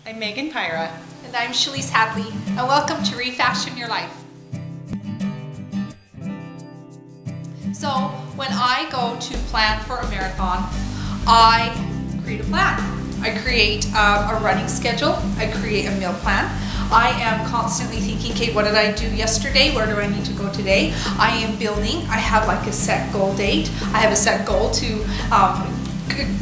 I'm Megan Pyra. And I'm Shalise Hadley, and welcome to Refashion Your Life. So, when I go to plan for a marathon, I create a plan. I create a running schedule. I create a meal plan. I am constantly thinking, okay, what did I do yesterday? Where do I need to go today? I am building. I have like a set goal date. I have a set goal to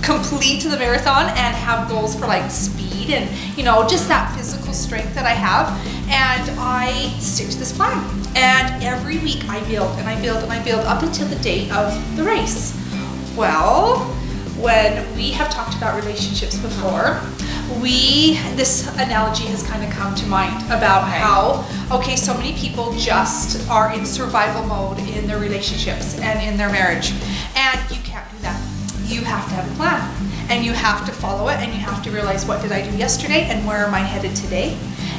complete the marathon and have goals for like speed and, you know, just that physical strength that I have. And I stick to this plan. And every week I build and I build and I build up until the day of the race. Well, when we have talked about relationships before, this analogy has kind of come to mind about how, okay, so many people just are in survival mode in their relationships and in their marriage. And you can't do that. You have to have a plan. And you have to follow it, and you have to realize, what did I do yesterday and where am I headed today?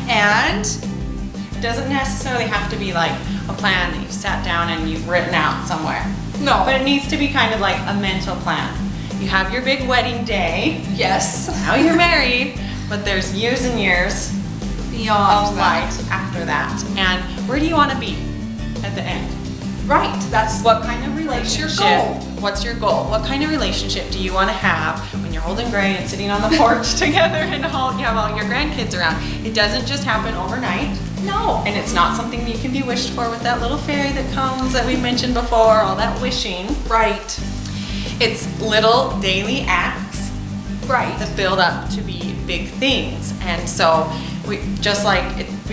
And it doesn't necessarily have to be like a plan that you sat down and you've written out somewhere. No. But it needs to be kind of like a mental plan. You have your big wedding day. Yes. Now you're married, but there's years and years beyond life after that. And where do you want to be at the end? Right. That's what kind of relationship. What's your goal? What's your goal? What kind of relationship do you want to have when you're holding Gray and sitting on the porch together and you have all your grandkids around? It doesn't just happen overnight. No. And it's not something that you can be wished for with that little fairy that comes that we mentioned before, all that wishing. Right. It's little daily acts, right, that build up to be big things. And so we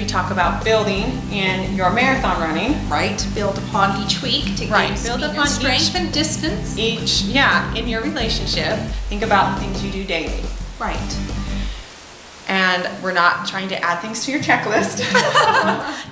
talk about building in your marathon running, right? Build upon each week to gain build upon strength and distance. In your relationship, think about the things you do daily. Right. And we're not trying to add things to your checklist.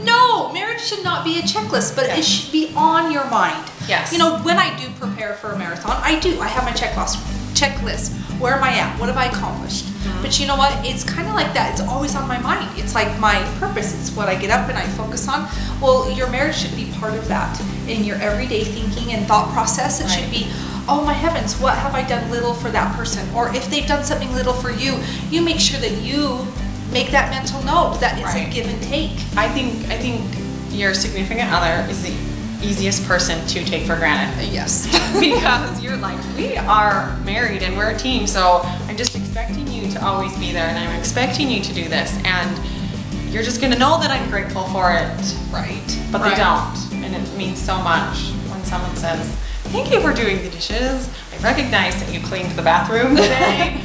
No, marriage should not be a checklist, but it should be on your mind. Yes. You know, when I do prepare for a marathon, I have my checklist. Where am I at? What have I accomplished? Mm-hmm. But you know what? It's kind of like that. It's always on my mind. It's like my purpose. It's what I get up and I focus on. Well, your marriage should be part of that in your everyday thinking and thought process. It should be, oh my heavens, what have I done little for that person? Or if they've done something little for you, you make sure that you make that mental note that it's a give and take. I think your significant other is the easiest person to take for granted. Yes. Because you're like, we are married and we're a team, so I'm just expecting you to always be there and I'm expecting you to do this, and you're just gonna know that I'm grateful for it. Right. But they don't. And it means so much when someone says, thank you for doing the dishes. I recognize that you cleaned the bathroom today.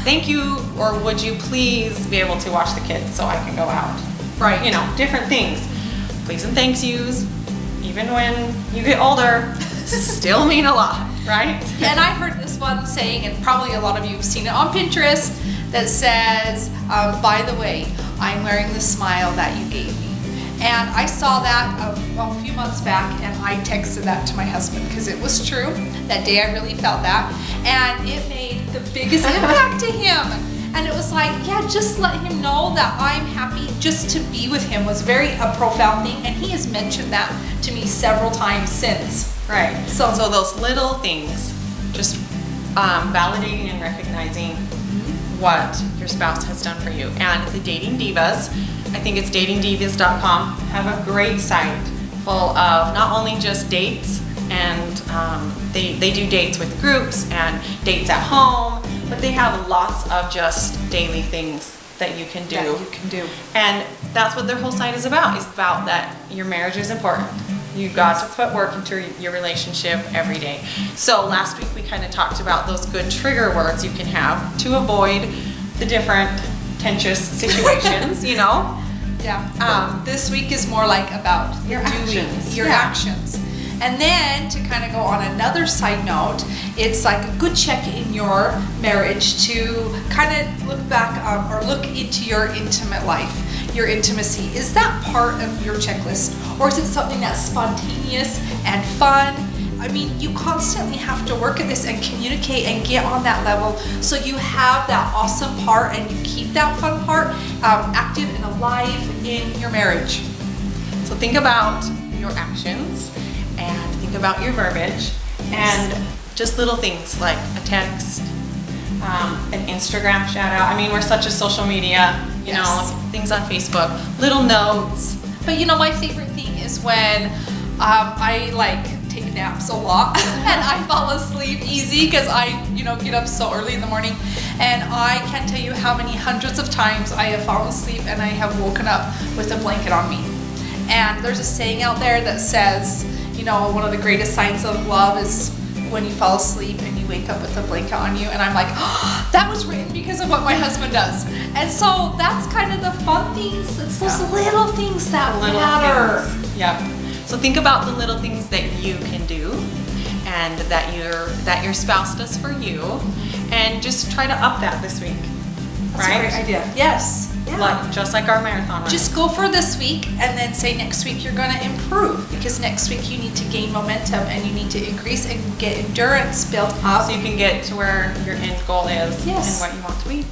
Thank you, or would you please be able to watch the kids so I can go out? Right. You know, different things. Please and thanks yous, even when you get older, still mean a lot, right? And I heard this one saying, and probably a lot of you have seen it on Pinterest, that says, by the way, I'm wearing the smile that you gave me. And I saw that a few months back, and I texted that to my husband because it was true. That day I really felt that. And it made the biggest impact to him. And it was like, yeah, just let him know that I'm happy. Just to be with him was a profound thing. And he has mentioned that to me several times since. Right. So those little things, just validating and recognizing what your spouse has done for you. And the Dating Divas, I think it's datingdivas.com, have a great site full of not only just dates, and they do dates with groups and dates at home, but they have lots of just daily things that you can do. And that's what their whole site is about that your marriage is important. You've got to put work into your relationship every day. So last week we kind of talked about those good trigger words you can have to avoid the different tense situations, you know? Yeah. This week is more like about your actions. Your actions. And then to kind of go on another side note, it's like a good check in your marriage to kind of look back or look into your intimate life, your intimacy. Is that part of your checklist, or is it something that's spontaneous and fun? I mean, you constantly have to work at this and communicate and get on that level so you have that awesome part and you keep that fun part active and alive in your marriage. So think about your actions and think about your verbiage and just little things like a text, an Instagram shout out. I mean, we're such a social media, you know, things on Facebook, little notes. But you know, my favorite thing is when I like take naps a lot and I fall asleep easy because I, you know, get up so early in the morning, and I can't tell you how many hundreds of times I have fallen asleep and I have woken up with a blanket on me. And there's a saying out there that says, you know, one of the greatest signs of love is when you fall asleep and you wake up with a blanket on you. And I'm like, oh, that was written because of what my husband does. And so that's kind of the fun things. It's those little things that matter. Yeah. So think about the little things that you can do and that your spouse does for you, and just try to up that this week. That's a great idea. Yes. Yeah. Just like our marathon run. Just go for this week and then say next week you're going to improve, because next week you need to gain momentum and you need to increase and get endurance built up. So you can get to where your end goal is and what you want to be.